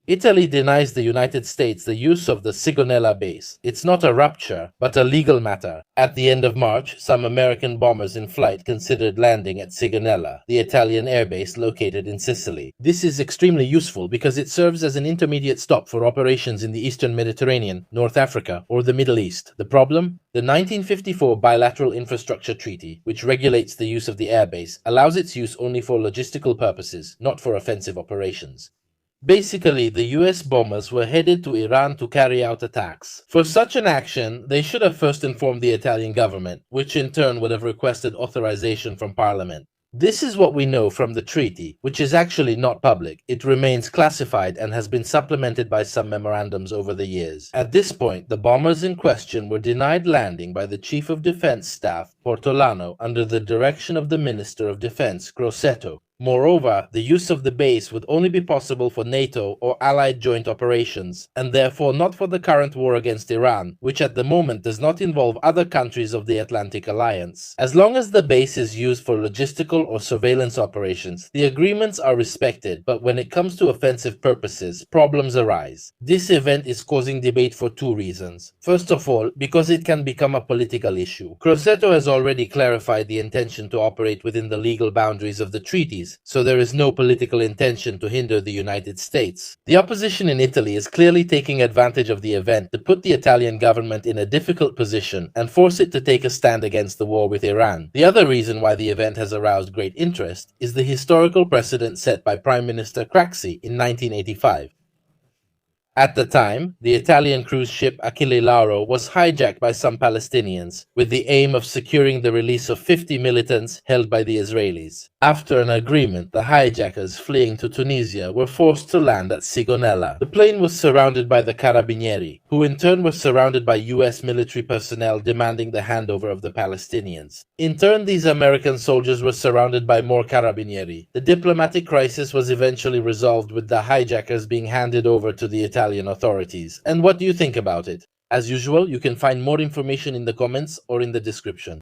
Italy denies the United States the use of the Sigonella base. It's not a rupture, but a legal matter. At the end of March, some American bombers in flight considered landing at Sigonella, the Italian airbase located in Sicily. This is extremely useful because it serves as an intermediate stop for operations in the Eastern Mediterranean, North Africa, or the Middle East. The problem? The 1954 Bilateral Infrastructure Treaty, which regulates the use of the airbase, allows its use only for logistical purposes, not for offensive operations. Basically, the US bombers were headed to Iran to carry out attacks. For such an action, they should have first informed the Italian government, which in turn would have requested authorization from Parliament. This is what we know from the treaty, which is actually not public. It remains classified and has been supplemented by some memorandums over the years. At this point, the bombers in question were denied landing by the Chief of Defense Staff, Portolano, under the direction of the Minister of Defense, Grosseto. Moreover, the use of the base would only be possible for NATO or Allied joint operations, and therefore not for the current war against Iran, which at the moment does not involve other countries of the Atlantic Alliance. As long as the base is used for logistical or surveillance operations, the agreements are respected, but when it comes to offensive purposes, problems arise. This event is causing debate for two reasons. First of all, because it can become a political issue. Crosetto has already clarified the intention to operate within the legal boundaries of the treaties, so there is no political intention to hinder the United States. The opposition in Italy is clearly taking advantage of the event to put the Italian government in a difficult position and force it to take a stand against the war with Iran. The other reason why the event has aroused great interest is the historical precedent set by Prime Minister Craxi in 1985. At the time, the Italian cruise ship Achille Lauro was hijacked by some Palestinians with the aim of securing the release of 50 militants held by the Israelis. After an agreement, the hijackers fleeing to Tunisia were forced to land at Sigonella. The plane was surrounded by the Carabinieri, who in turn were surrounded by US military personnel demanding the handover of the Palestinians. In turn, these American soldiers were surrounded by more Carabinieri. The diplomatic crisis was eventually resolved with the hijackers being handed over to the Italian authorities. And what do you think about it? As usual, you can find more information in the comments or in the description.